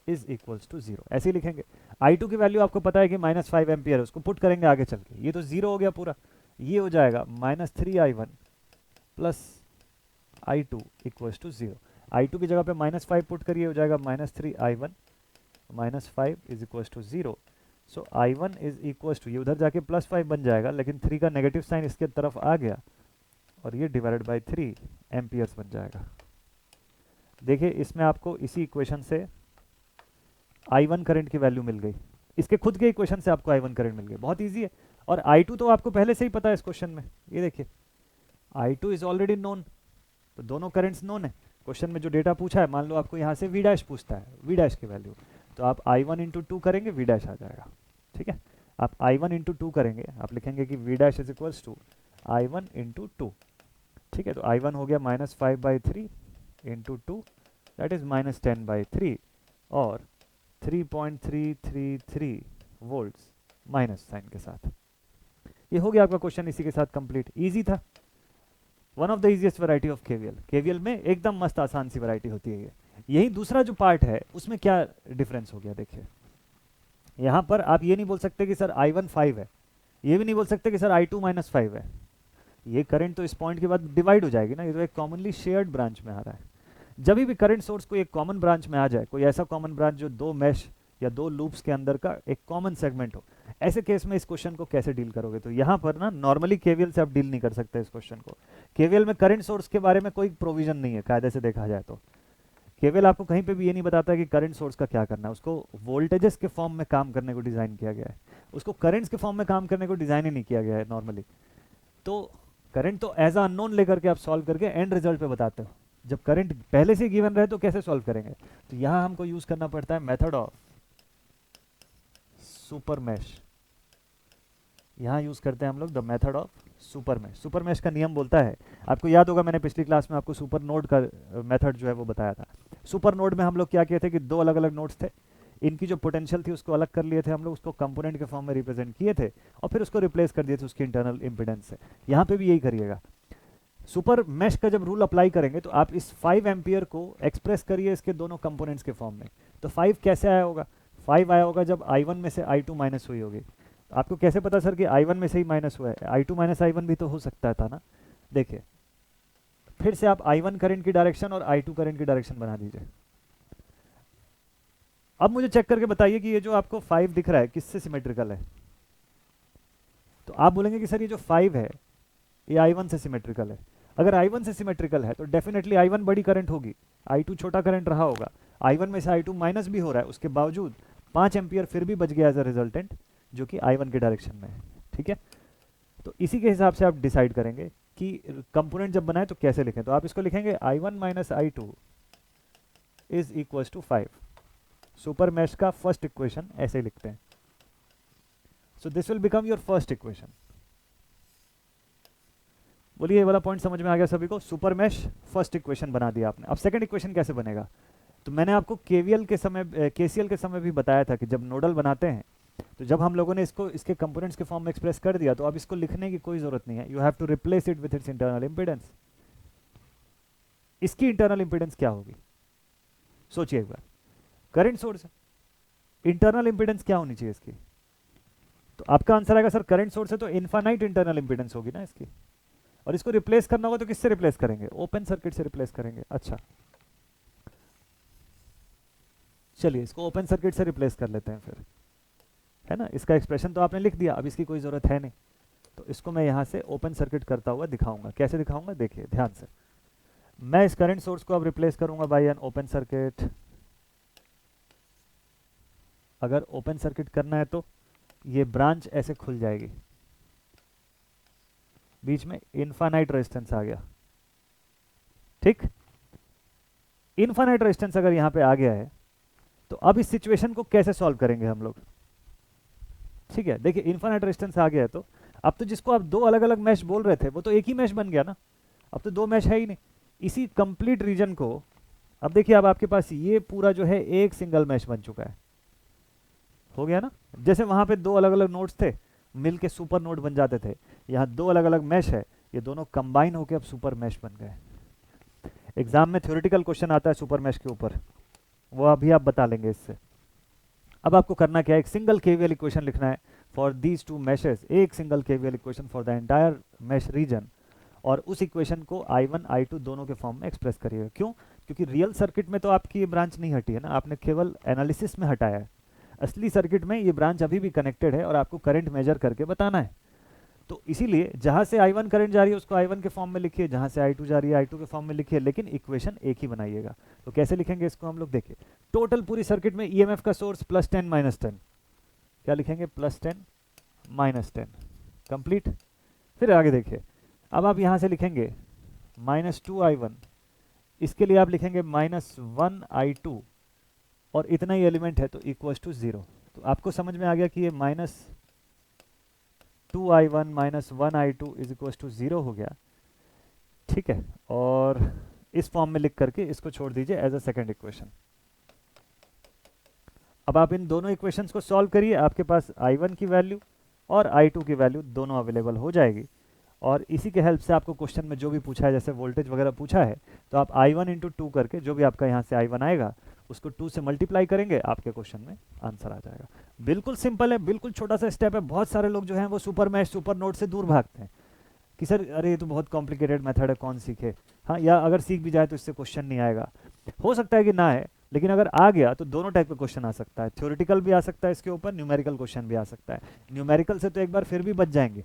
is equals to 0, ऐसे ही लिखेंगे। I2 की वैल्यू आपको पता है कि -5 एम्पियर है, उसको पुट करेंगे आगे चल के, ये तो 0 हो गया पूरा, ये हो जाएगा -3 I1 plus I2 equals to 0। I2 की जगह पे -5 पुट करिए, हो जाएगा -3 I1 -5 is equals to 0। So I1 is equals to, ये उधर जाके +5 बन जाएगा, लेकिन 3 का नेगेटिव साइन इसके तरफ आ गया और ये डिवाइडेड बाई 3 एम्पियर्स बन जाएगा। देखिए इसमें आपको इसी इक्वेशन से I1 करंट की वैल्यू मिल गई, इसके खुद के इक्वेशन से आपको I1 करंट मिल गई, बहुत इजी है। और I2 तो आपको पहले से ही पता है इस क्वेश्चन में, ये देखिए I2 इज ऑलरेडी नोन, तो दोनों करंट्स नोन है। क्वेश्चन में जो डेटा पूछा है, मान लो आपको यहाँ से V' पूछता है, V' की वैल्यू, तो आप I1 × 2 करेंगे, V' आ जाएगा, ठीक है। आप I1 × 2 करेंगे, आप लिखेंगे कि V' is equals to I1 × 2, ठीक है। तो I1 हो गया -5/3 × 2, दैट इज -10/3 और 3.333 वोल्ट्स माइनस साइन के साथ। ये हो गया आपका क्वेश्चन इसी के साथ कंप्लीट, इजी था, one of the easiest variety of KVL. KVL में एकदम मस्त आसान सी वैरायटी होती है ये। यही दूसरा जो पार्ट है उसमें क्या डिफरेंस हो गया, देखिए यहाँ पर आप ये नहीं बोल सकते कि सर I1 5 है, ये भी नहीं बोल सकते कि सर I2 -5 है, ये करंट तो इस पॉइंट के बाद डिवाइड हो जाएगी ना, ये तो एक कॉमनली शेयर्ड ब्रांच में आ रहा है। जब भी करंट सोर्स को एक कॉमन ब्रांच में आ जाए, कोई ऐसा कॉमन ब्रांच जो 2 मैश या 2 लूप्स के अंदर का एक कॉमन सेगमेंट हो, ऐसे केस में इस क्वेश्चन को कैसे डील करोगे? तो यहाँ पर ना नॉर्मली केवीएल से आप डील नहीं कर सकते इस क्वेश्चन को। केवीएल में करंट सोर्स के बारे में कोई प्रोविजन नहीं है कायदे से देखा जाए तो। केवीएल आपको कहीं पे भी ये नहीं बताता कि करंट सोर्स का क्या करना है, उसको वोल्टेजेस के फॉर्म में काम करने को डिज़ाइन किया गया है, उसको करंट्स के फॉर्म में काम करने को डिज़ाइन ही नहीं किया गया है नॉर्मली। तो करंट तो एज अ अननोन लेकर के आप सॉल्व करके एंड रिजल्ट पे बताते हो, जब करंट पहले से गिवन रहे तो कैसे सॉल्व करेंगे? तो यहाँ हमको यूज करना पड़ता है मेथड ऑफ सुपर मैश। यहाँ यूज करते हैं हम लोग the method of super mesh. Super mesh का नियम बोलता है, आपको याद होगा मैंने पिछली क्लास में आपको सुपर नोड का मेथड जो है वो बताया था। सुपर नोड में हम लोग क्या किए थे कि 2 अलग अलग नोड्स थे, इनकी जो पोटेंशियल थी उसको अलग कर लिए थे हम लोग, उसको कंपोनेंट के फॉर्म में रिप्रेजेंट किए थे और फिर उसको रिप्लेस कर दिए थे उसकी इंटरनल इम्पिडेंस से। यहाँ पे भी यही करिएगा। सुपर मैश का जब रूल अप्लाई करेंगे तो आप इस 5 एम्पियर को एक्सप्रेस करिए इसके दोनों कंपोनेंट्स के फॉर्म में। तो 5 कैसे आया होगा? 5 आया होगा जब I1 में से I2 माइनस हुई होगी। आपको कैसे पता सर कि I1 में से ही माइनस हुआ है? I2 माइनस I1 भी तो हो सकता था ना। देखिए फिर से आप I1 करंट की डायरेक्शन और I2 करंट की डायरेक्शन बना दीजिए। अब मुझे चेक करके बताइए कि ये जो आपको 5 दिख रहा है किससे सिमेट्रिकल है? तो आप बोलेंगे कि सर ये जो 5 है ये I1 से सिमेट्रिकल है। अगर I1 से सिमेट्रिकल है तो डेफिनेटली I1 बड़ी करंट होगी, I2 छोटा करंट रहा होगा। I1 में से I2 माइनस भी हो रहा है, उसके बावजूद 5 एम्पियर फिर भी बच गया एज अ रिजल्टेंट, जो कि I1 के डायरेक्शन में है। ठीक है, तो इसी के हिसाब से आप डिसाइड करेंगे कि कंपोनेंट जब बनाए तो कैसे लिखें। तो आप इसको लिखेंगे I1 minus I2 is equal to 5। Super mesh का फर्स्ट इक्वेशन ऐसे लिखते हैं। So this will become your first equation. बोलिए ये वाला पॉइंट समझ में आ गया सभी को? सुपर मैश फर्स्ट इक्वेशन बना दिया आपने। अब सेकंड इक्वेशन कैसे बनेगा? तो मैंने आपको केवीएल के समय केसीएल के समय भी बताया था कि जब नोडल बनाते हैं तो जब हम लोगों ने इसको इसके कंपोनेंट्स के फॉर्म में एक्सप्रेस कर दिया तो अब इसको लिखने की कोई जरूरत नहीं है, you have to replace it with its internal impedance. इसकी इंटरनल इंपेडेंस क्या होगी, सोचिए एक बार, करंट सोर्स है, इंटरनल इंपेडेंस क्या होनी चाहिए इसकी, तो आपका आंसर आएगा सर करंट सोर्स है तो इनफाइनाइट इंटरनल इंपेडेंस होगी ना इसकी, और इसको रिप्लेस करना होगा तो किससे रिप्लेस करेंगे, ओपन सर्किट से रिप्लेस करेंगे। अच्छा चलिए इसको ओपन सर्किट से रिप्लेस कर लेते हैं फिर, है ना, इसका एक्सप्रेशन तो आपने लिख दिया, अब इसकी कोई ज़रूरत है नहीं, तो इसको मैं यहाँ से ओपन सर्किट करता हुआ दिखाऊंगा। कैसे दिखाऊंगा देखिए ध्यान से, मैं इस करंट सोर्स को अब रिप्लेस करूंगा बाय एन ओपन सर्किट। अगर ओपन सर्किट करना है तो ये ब्रांच ऐसे खुल जाएगी, बीच में इनफाइनाइट रेजिस्टेंस आ गया, ठीक, इनफाइनाइट रेजिस्टेंस अगर यहाँ पे आ गया है तो अब इस सिचुएशन को कैसे सॉल्व करेंगे हम लोग, ठीक है, देखिए इनफाइनाइट रेजिस्टेंस आ गया है तो अब तो जिसको आप दो अलग अलग मैश बोल रहे थे वो तो एक ही मैश बन गया ना, अब तो दो मैश है ही नहीं, इसी कंप्लीट रीजन को अब देखिए, अब आपके पास ये पूरा जो है एक सिंगल मैश बन चुका है, हो गया ना, जैसे वहां पे दो अलग अलग नोड्स थे मिल के सुपर नोड बन जाते थे, यहाँ दो अलग अलग मैश है, ये दोनों कंबाइन होकर अब सुपर मैश बन गए। एग्जाम में थ्योरेटिकल क्वेश्चन आता है सुपर मैश के ऊपर, वो अभी आप बता लेंगे इससे। अब आपको करना क्या है, एक सिंगल केवीएल इक्वेशन लिखना है फॉर दीज टू मैशेस, एक single KVL equation for the entire mesh region, और उस इक्वेशन को I1 I2 दोनों के फॉर्म में एक्सप्रेस करिएगा। क्यों, क्योंकि रियल सर्किट में तो आपकी ये ब्रांच नहीं हटी है ना, आपने केवल एनालिसिस में हटाया है, असली सर्किट में ये ब्रांच अभी भी कनेक्टेड है और आपको करंट मेजर करके बताना है। तो इसीलिए जहां से I1 करंट जा रही है उसको I1 के फॉर्म में लिखिए, जहां से I2 जा रही है I2 के फॉर्म में लिखिए, लेकिन इक्वेशन एक ही बनाइएगा। तो कैसे लिखेंगे इसको हम लोग, देखिए टोटल पूरी सर्किट में ईएमएफ का सोर्स +10 -10, क्या लिखेंगे, +10 -10, कंप्लीट। फिर आगे देखिए, अब आप यहां से लिखेंगे -2I1, इसके लिए आप लिखेंगे -1I2, और इतना ही एलिमेंट है तो इक्वल्स टू 0। तो आपको समझ में आ गया कि ये -2I1 -1I2 is equals to 0 हो गया, ठीक है, और इस फॉर्म में लिख करके इसको छोड़ दीजिए एज अ सेकंड इक्वेशन। अब आप इन दोनों इक्वेशंस को सॉल्व करिए, आपके पास I1 की वैल्यू और I2 की वैल्यू दोनों अवेलेबल हो जाएगी, और इसी के हेल्प से आपको क्वेश्चन में जो भी पूछा है, जैसे वोल्टेज वगैरह पूछा है, तो आप I1 × 2 करके जो भी आपका यहाँ से I1 आएगा उसको 2 से मल्टीप्लाई करेंगे, आपके क्वेश्चन में आंसर आ जाएगा। बिल्कुल सिंपल है, बिल्कुल छोटा सा स्टेप है। बहुत सारे लोग जो हैं वो सुपर मैश सुपर नोड से दूर भागते हैं कि सर अरे ये तो बहुत कॉम्प्लिकेटेड मेथड है, कौन सीखे, हाँ, या अगर सीख भी जाए तो इससे क्वेश्चन नहीं आएगा, हो सकता है कि ना है, लेकिन अगर आ गया तो दोनों टाइप का क्वेश्चन आ सकता है, थ्योरेटिकल भी आ सकता है इसके ऊपर, न्यूमेरिकल क्वेश्चन भी आ सकता है। न्यूमेरिकल से तो एक बार फिर भी बच जाएंगे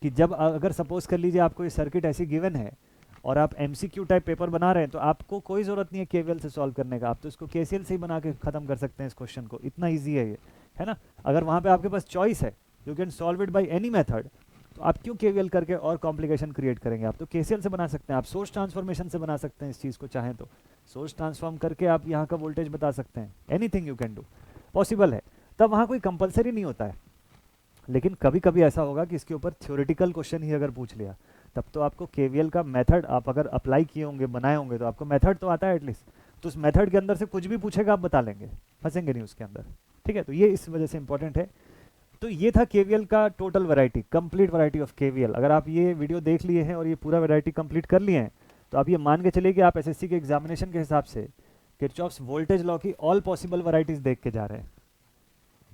कि जब अगर सपोज कर लीजिए आपको ये सर्किट ऐसी गिवन है और आप एमसीक्यू टाइप पेपर बना रहे हैं, तो आपको कोई ज़रूरत नहीं है केवीएल से सॉल्व करने का, आप तो इसको केसीएल से ही बना के ख़त्म कर सकते हैं इस क्वेश्चन को, इतना ईजी है ये, है ना। अगर वहाँ पे आपके पास चॉइस है, you can solve it by any method, तो आप क्यों केवीएल करके और कॉम्प्लिकेशन क्रिएट करेंगे, आप तो केसीएल से बना सकते हैं, आप सोर्स ट्रांसफॉर्मेशन से बना सकते हैं इस चीज़ को, चाहें तो सोर्स ट्रांसफॉर्म करके आप यहाँ का वोल्टेज बता सकते हैं, anything you can do, possible है, तब वहाँ कोई कंपलसरी नहीं होता है। लेकिन कभी कभी ऐसा होगा कि इसके ऊपर थ्योरेटिकल क्वेश्चन ही अगर पूछ लिया, तब तो आपको केवीएल का मेथड आप अगर अप्लाई किए होंगे, बनाए होंगे, तो आपको मेथड तो आता है एटलीस्ट, तो उस मेथड के अंदर से कुछ भी पूछेगा आप बता लेंगे, फंसेंगे नहीं उसके अंदर, ठीक है। तो ये इस वजह से इंपॉर्टेंट है। तो ये था केवीएल का total variety, complete variety of KVL. अगर आप ये वीडियो देख लिए हैं और ये पूरा वैरायटी कंप्लीट कर लिए हैं, तो आप ये मान के चलिए कि आप एसएससी के एग्जामिनेशन के हिसाब से किरचॉफ्स वोल्टेज लॉ की ऑल पॉसिबल वैरायटीज देख के जा रहे हैं।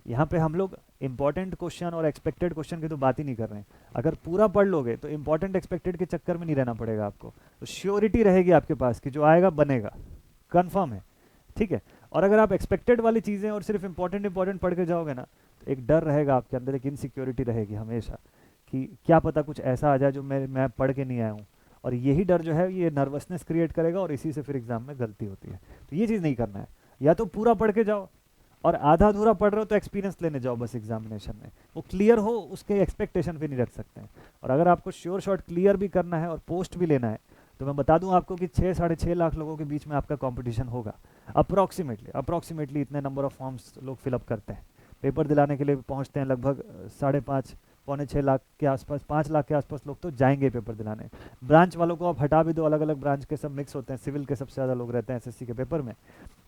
यहाँ पे हम लोग इंपॉर्टेंट क्वेश्चन और एक्सपेक्टेड क्वेश्चन की तो बात ही नहीं कर रहे हैं। अगर पूरा पढ़ लोगे तो इंपॉर्टेंट एक्सपेक्टेड के चक्कर में नहीं रहना पड़ेगा आपको, तो श्योरिटी रहेगी आपके पास कि जो आएगा बनेगा, कंफर्म है, ठीक है। और अगर आप एक्सपेक्टेड वाली चीज़ें और सिर्फ इंपॉर्टेंट पढ़ के जाओगे ना, तो एक डर रहेगा आपके अंदर, एक इनसिक्योरिटी रहेगी हमेशा कि क्या पता कुछ ऐसा आ जाए जो मैं पढ़ के नहीं आया हूँ, और यही डर जो है ये नर्वसनेस क्रिएट करेगा और इसी से फिर एग्जाम में गलती होती है। तो ये चीज़ नहीं करना है, या तो पूरा पढ़ के जाओ, और आधा अधूरा पढ़ रहे हो तो एक्सपीरियंस लेने जाओ बस एग्जामिनेशन में, वो क्लियर हो उसके एक्सपेक्टेशन पे नहीं रख सकते हैं। और अगर आपको श्योर शॉट क्लियर भी करना है और पोस्ट भी लेना है, तो मैं बता दूं आपको कि 6-6.5 लाख लोगों के बीच में आपका कंपटीशन होगा, अप्रॉक्सीमेटली इतने नंबर ऑफ फॉर्म्स लोग फिलअप करते हैं, पेपर दिलाने के लिए पहुंचते हैं लगभग 5.5-6 लाख के आसपास, 5 लाख के आसपास लोग तो जाएंगे पेपर दिलाने। ब्रांच वालों को आप हटा भी दो, अलग अलग ब्रांच के सब मिक्स होते हैं, सिविल के सबसे ज़्यादा लोग रहते हैं एसएससी के पेपर में,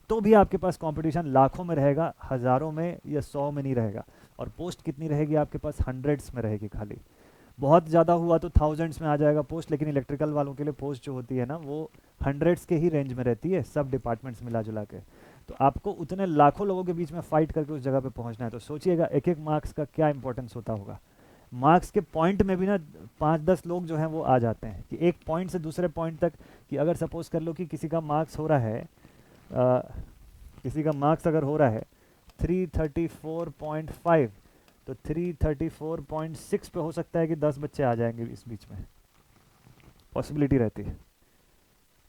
तो भी आपके पास कंपटीशन लाखों में रहेगा, हज़ारों में या 100 में नहीं रहेगा। और पोस्ट कितनी रहेगी आपके पास? हंड्रेड्स में रहेगी खाली। बहुत ज़्यादा हुआ तो थाउजेंड्स में आ जाएगा पोस्ट, लेकिन इलेक्ट्रिकल वालों के लिए पोस्ट जो होती है ना वो हंड्रेड्स के ही रेंज में रहती है, सब डिपार्टमेंट्स मिला जुला के। तो आपको उतने लाखों लोगों के बीच में फाइट करके उस जगह पे पहुंचना है। तो सोचिएगा एक एक मार्क्स का क्या इंपॉर्टेंस होता होगा। मार्क्स के पॉइंट में भी ना 5-10 लोग जो हैं वो आ जाते हैं कि एक पॉइंट से दूसरे पॉइंट तक, कि अगर सपोज कर लो कि किसी का मार्क्स हो रहा है किसी का मार्क्स अगर हो रहा है 334.5, तो 334.6 पे हो सकता है कि 10 बच्चे आ जाएंगे इस बीच में, पॉसिबिलिटी रहती है।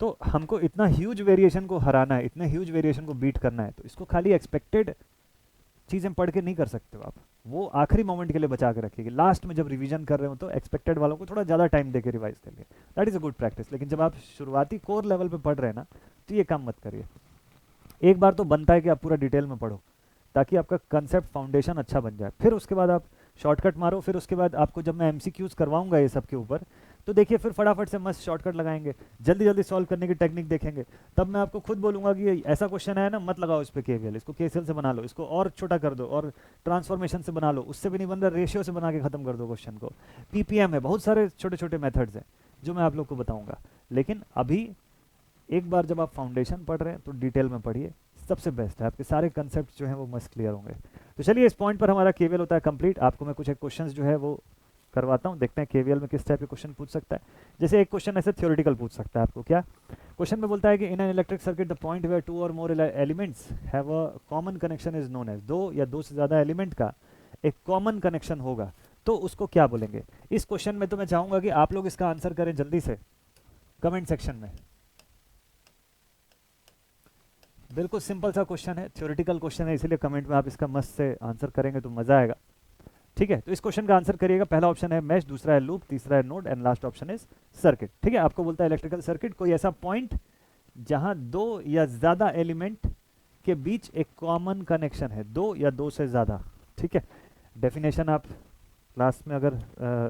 तो हमको इतना ह्यूज वेरिएशन को हराना है, इतने ह्यूज वेरिएशन को बीट करना है, तो इसको खाली एक्सपेक्टेड चीज़ें पढ़ के नहीं कर सकते हो आप। वो आखिरी मोमेंट के लिए बचा के रखिएगा, लास्ट में जब रिवीजन कर रहे हो तो एक्सपेक्टेड वालों को थोड़ा ज़्यादा टाइम दे के रिवाइज करिए, that is a good practice. लेकिन जब आप शुरुआती कोर लेवल पे पढ़ रहे हैं ना, तो ये काम मत करिए। एक बार तो बनता है कि आप पूरा डिटेल में पढ़ो, ताकि आपका कंसेप्ट फाउंडेशन अच्छा बन जाए। फिर उसके बाद आप शॉर्टकट मारो। फिर उसके बाद आपको जब मैं एमसीक्यूज करवाऊंगा ये सब के ऊपर, तो देखिए फिर फटाफट से मस्त शॉर्टकट लगाएंगे, जल्दी जल्दी सॉल्व करने की टेक्निक देखेंगे। तब मैं आपको खुद बोलूंगा कि ये ऐसा क्वेश्चन है ना, मत लगाओ इस पर केवीएल, इसको केसीएल से बना लो, इसको और छोटा कर दो और ट्रांसफॉर्मेशन से बना लो, उससे भी नहीं बन रहा रेशियो से बना के खत्म कर दो क्वेश्चन को। पीपीएम है, बहुत सारे छोटे छोटे मेथड्स हैं जो मैं आप लोग को बताऊंगा। लेकिन अभी एक बार जब आप फाउंडेशन पढ़ रहे हैं तो डिटेल में पढ़िए, सबसे बेस्ट है, आपके सारे कंसेप्ट जो हैं वो मस्त क्लियर होंगे। तो चलिए इस पॉइंट पर हमारा केवीएल होता है कंप्लीट। आपको मैं कुछ एक क्वेश्चंस जो है वो करवाता हूँ, देखते हैं केवीएल में किस टाइप के क्वेश्चन पूछ सकता है। जैसे एक क्वेश्चन ऐसे थ्योरेटिकल पूछ सकता है आपको। क्या क्वेश्चन में बोलता है कि in an electric circuit the point where 2 और more elements have a common connection is known as, 2 या 2 से ज़्यादा एलिमेंट का एक कॉमन कनेक्शन होगा, तो उसको क्या बोलेंगे। इस क्वेश्चन में तो मैं चाहूँगा कि आप लोग इसका आंसर करें जल्दी से कमेंट सेक्शन में। बिल्कुल सिंपल सा क्वेश्चन है, थ्योरेटिकल क्वेश्चन है, इसलिए कमेंट में आप इसका मस्त से आंसर करेंगे तो मजा आएगा। ठीक है, तो इस क्वेश्चन का आंसर करिएगा। पहला ऑप्शन है मैश, दूसरा है लूप, तीसरा है node and last option is circuit. ठीक है, आपको बोलता है इलेक्ट्रिकल सर्किट कोई ऐसा पॉइंट जहां 2 या ज्यादा एलिमेंट के बीच एक कॉमन कनेक्शन है, 2 या 2 से ज्यादा। ठीक है, डेफिनेशन आप क्लास में अगर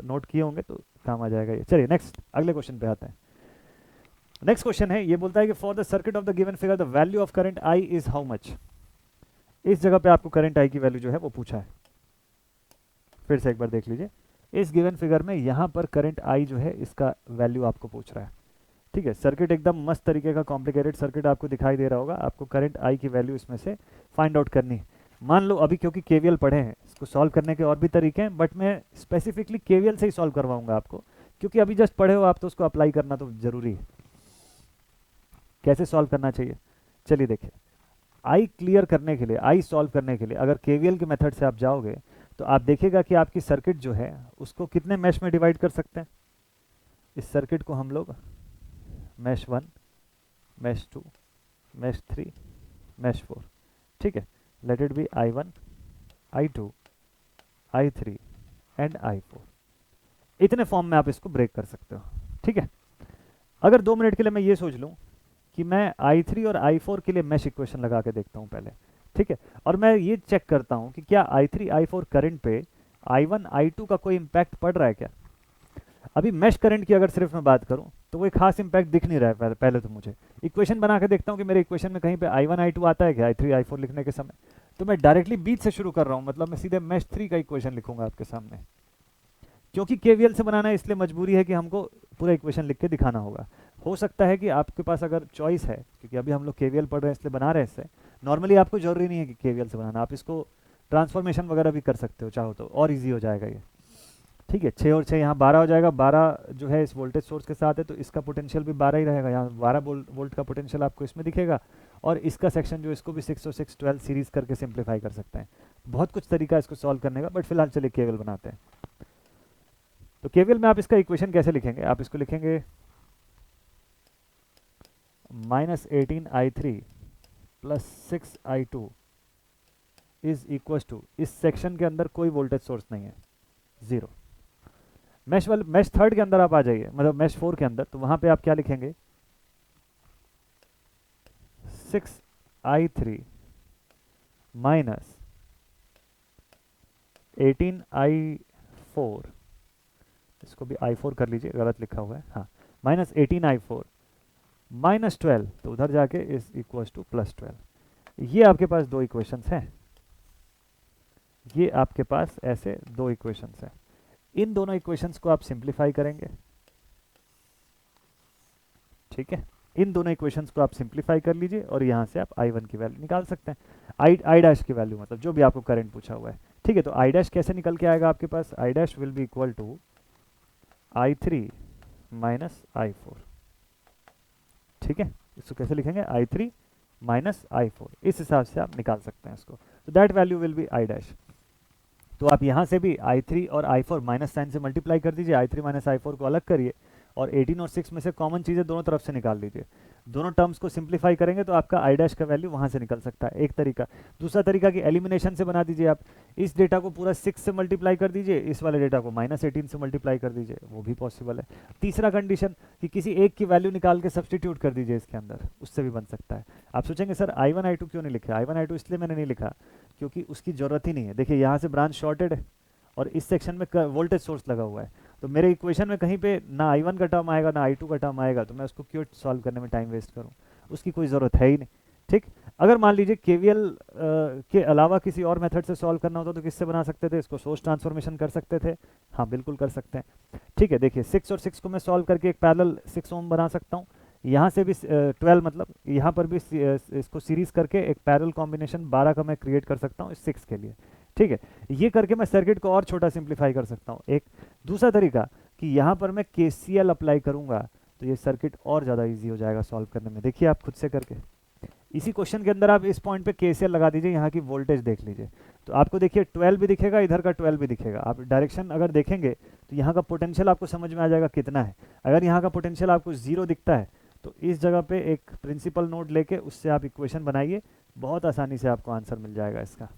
नोट किए होंगे तो काम आ जाएगा ये। चलिए नेक्स्ट अगले क्वेश्चन पे आते हैं। नेक्स्ट क्वेश्चन है, ये बोलता है कि for the circuit of the given figure the value of current I is how much. इस जगह पे आपको करंट आई की वैल्यू जो है वो पूछा है। फिर से एक बार देख लीजिए, इस गिवन फिगर में यहाँ पर करंट आई जो है इसका वैल्यू आपको पूछ रहा है। ठीक है, सर्किट एकदम मस्त तरीके का कॉम्प्लिकेटेड सर्किट आपको दिखाई दे रहा होगा, आपको करंट आई की वैल्यू इसमें से फाइंड आउट करनी है। मान लो अभी क्योंकि केवीएल पढ़े हैं, इसको सॉल्व करने के और भी तरीके हैं, बट मैं स्पेसिफिकली केवीएल से ही सॉल्व करवाऊंगा आपको, क्योंकि अभी जस्ट पढ़े हो आप तो उसको अप्लाई करना तो जरूरी है। कैसे सॉल्व करना चाहिए, चलिए देखिए। आई क्लियर करने के लिए, आई सॉल्व करने के लिए अगर केवीएल के मेथड से आप जाओगे तो आप देखिएगा कि आपकी सर्किट जो है उसको कितने मैश में डिवाइड कर सकते हैं। इस सर्किट को हम लोग मैश 1, मैश 2, मैश 3, मैश 4, ठीक है, let it be I1, I2, I3 and I4। इतने फॉर्म में आप इसको ब्रेक कर सकते हो। ठीक है, अगर 2 मिनट के लिए मैं ये सोच लूँ कि मैं I3 और I4 के लिए मैश इक्वेशन लगा के देखता हूँ पहले, ठीक है, और मैं ये चेक करता हूँ कि क्या I3 I4 करंट पे I1 I2 का कोई इम्पैक्ट पड़ रहा है क्या। अभी मैश करंट की अगर सिर्फ मैं बात करूँ तो कोई खास इम्पैक्ट दिख नहीं रहा है। पहले तो मुझे इक्वेशन बना के देखता हूँ कि मेरे इक्वेशन में कहीं पे I1 I2 आता है क्या I3 I4 लिखने के समय। तो मैं डायरेक्टली बीच से शुरू कर रहा हूँ, मतलब मैं सीधे मैश 3 का इक्वेशन लिखूंगा आपके सामने, क्योंकि केवीएल से बनाना है इसलिए मजबूरी है कि हमको पूरा इक्वेशन लिख के दिखाना होगा। हो सकता है कि आपके पास अगर चॉइस है, क्योंकि अभी हम लोग केवीएल पढ़ रहे हैं इसलिए बना रहे हैं इससे, नॉर्मली आपको जरूरी नहीं है कि केवीएल से बनाना, आप इसको ट्रांसफॉर्मेशन वगैरह भी कर सकते हो चाहो तो, और इजी हो जाएगा ये। ठीक है, 6 और 6 यहाँ 12 हो जाएगा। 12 जो है इस वोल्टेज सोर्स के साथ है तो इसका पोटेंशियल भी 12 ही रहेगा, यहाँ 12 वोल्ट का पोटेंशियल आपको इसमें दिखेगा। और इसका सेक्शन जो इसको भी 6 और 6 12 सीरीज करके सिंप्लीफाई कर सकते हैं। बहुत कुछ तरीका है इसको सॉल्व करने का, बट फिलहाल चलिए केवीएल बनाते हैं। तो केवीएल में आप इसका इक्वेशन कैसे लिखेंगे, आप इसको लिखेंगे -18I3 plus 6I2 is equal to, इस सेक्शन के अंदर कोई वोल्टेज सोर्स नहीं है, 0। मैश थर्ड के अंदर आप आ जाइए, मतलब मैश 4 के अंदर, तो वहां पे आप क्या लिखेंगे 6I3 माइनस 18I4, इसको भी I4 कर लीजिए, गलत लिखा हुआ है, हाँ, माइनस 18I4 माइनस 12, तो उधर जाके इज इक्वल टू प्लस 12। ये आपके पास दो इक्वेशंस हैं, ये आपके पास ऐसे दो इक्वेशंस हैं। इन दोनों इक्वेशंस को आप सिंप्लीफाई करेंगे, ठीक है, इन दोनों इक्वेशंस को आप सिंप्लीफाई कर लीजिए और यहाँ से आप आई वन की वैल्यू निकाल सकते हैं, आई डैश की वैल्यू, मतलब जो भी आपको करंट पूछा हुआ है, ठीक है। तो आई डैश कैसे निकल के आएगा आपके पास, I dash will be equal to I three minus I four, ठीक है। इसको कैसे लिखेंगे, I three minus I four, इस हिसाब से आप निकाल सकते हैं इसको। तो that value will be I dash. तो आप यहाँ से भी आई थ्री और आई फोर माइनस साइन से मल्टीप्लाई कर दीजिए, I three minus I four को अलग करिए और 18 और 6 में से कॉमन चीज़ें दोनों तरफ से निकाल लीजिए। दोनों टर्म्स को सिंप्लीफाई करेंगे तो आपका आई डैश का वैल्यू वहाँ से निकल सकता है, एक तरीका। दूसरा तरीका कि एलिमिनेशन से बना दीजिए आप, इस डेटा को पूरा 6 से मल्टीप्लाई कर दीजिए, इस वाले डेटा को -18 से मल्टीप्लाई कर दीजिए, वो भी पॉसिबल है। तीसरा कंडीशन कि किसी एक की वैल्यू निकाल के सब्सटीट्यूट कर दीजिए इसके अंदर, उससे भी बन सकता है। आप सोचेंगे सर I1 I2 क्यों नहीं लिखा, I1 I2 इसलिए मैंने नहीं लिखा क्योंकि उसकी ज़रूरत ही नहीं है। देखिए यहाँ से ब्रांच शॉर्टेड है और इस सेक्शन में वोल्टेज सोर्स लगा हुआ है, तो मेरे इक्वेशन में कहीं पे ना I1 का टर्म आएगा ना I2 का टर्म आएगा, तो मैं उसको क्यों सॉल्व करने में टाइम वेस्ट करूं, उसकी कोई ज़रूरत है ही नहीं, ठीक। अगर मान लीजिए KVL के अलावा किसी और मेथड से सॉल्व करना होता तो किससे बना सकते थे, इसको सोर्स ट्रांसफॉर्मेशन कर सकते थे, हाँ बिल्कुल कर सकते हैं, ठीक है। देखिए 6 और 6 को मैं सॉल्व करके एक पैरेलल 6 ओम बना सकता हूँ, यहाँ से भी 12, मतलब यहाँ पर भी इसको सीरीज करके एक पैरेलल कॉम्बिनेशन 12 का मैं क्रिएट कर सकता हूँ इस 6 के लिए, ठीक है। ये करके मैं सर्किट को और छोटा सिंप्लीफाई कर सकता हूँ। एक दूसरा तरीका कि यहाँ पर मैं KCL अप्लाई करूँगा तो ये सर्किट और ज़्यादा इजी हो जाएगा सॉल्व करने में। देखिए आप खुद से करके, इसी क्वेश्चन के अंदर आप इस पॉइंट पे KCL लगा दीजिए, यहाँ की वोल्टेज देख लीजिए, तो आपको देखिए 12 भी दिखेगा, इधर का 12 भी दिखेगा। आप डायरेक्शन अगर देखेंगे तो यहाँ का पोटेंशियल आपको समझ में आ जाएगा कितना है। अगर यहाँ का पोटेंशियल आपको 0 दिखता है तो इस जगह पे एक प्रिंसिपल नोड लेके उससे आप इक्वेशन बनाइए, बहुत आसानी से आपको आंसर मिल जाएगा इसका,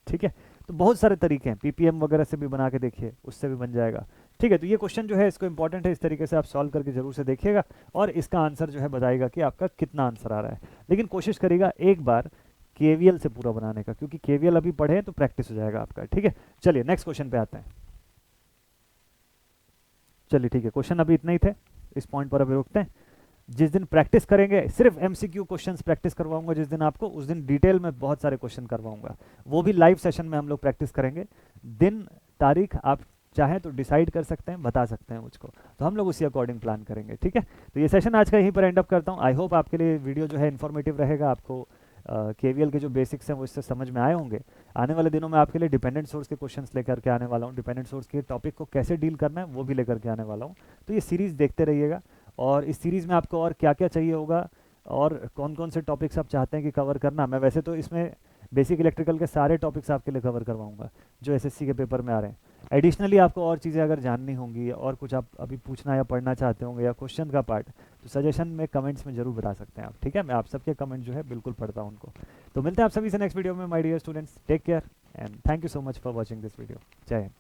ठीक है। तो बहुत सारे तरीके हैं, PPM वगैरह से भी बना के देखिए, उससे भी बन जाएगा, ठीक है। तो ये क्वेश्चन जो है इसको इंपॉर्टेंट है, इस तरीके से आप सॉल्व करके जरूर से देखिएगा और इसका आंसर जो है बताएगा कि आपका कितना आंसर आ रहा है। लेकिन कोशिश करिएगा एक बार KVL से पूरा बनाने का, क्योंकि KVL अभी पढ़े तो प्रैक्टिस हो जाएगा आपका, ठीक है। चलिए नेक्स्ट क्वेश्चन पे आते हैं। चलिए ठीक है, क्वेश्चन अभी इतने ही थे, इस पॉइंट पर अभी रुकते हैं। जिस दिन प्रैक्टिस करेंगे, सिर्फ MCQ क्वेश्चंस प्रैक्टिस करवाऊंगा जिस दिन आपको, उस दिन डिटेल में बहुत सारे क्वेश्चन करवाऊंगा, वो भी लाइव सेशन में हम लोग प्रैक्टिस करेंगे। दिन तारीख आप चाहें तो डिसाइड कर सकते हैं, बता सकते हैं मुझको, तो हम लोग उसी अकॉर्डिंग प्लान करेंगे, ठीक है। तो ये सेशन आज का यहीं पर एंड अप करता हूँ। आई होप आपके लिए वीडियो जो है इन्फॉर्मेटिव रहेगा, आपको KVL के जो बेसिक्स हैं वो इससे समझ में आए होंगे। आने वाले दिनों में आपके लिए डिपेंडेंट सोर्स के क्वेश्चंस लेकर के आने वाला हूँ, डिपेंडेंट सोर्स के टॉपिक को कैसे डील करना है वो भी लेकर के आने वाला हूँ। तो ये सीरीज़ देखते रहिएगा और इस सीरीज़ में आपको और क्या क्या चाहिए होगा और कौन कौन से टॉपिक्स आप चाहते हैं कि कवर करना। मैं वैसे तो इसमें बेसिक इलेक्ट्रिकल के सारे टॉपिक्स आपके लिए कवर करवाऊंगा जो SSC के पेपर में आ रहे हैं। एडिशनली आपको और चीज़ें अगर जाननी होंगी और कुछ आप अभी पूछना या पढ़ना चाहते होंगे या क्वेश्चन का पार्ट, तो सजेशन में कमेंट्स में जरूर बता सकते हैं आप, ठीक है। मैं आप सबके कमेंट जो है बिल्कुल पढ़ता हूँ उनको। तो मिलते हैं आप सभी से नेक्स्ट वीडियो में my dear students, take care and thank you so much for watching this video. जय हिंद।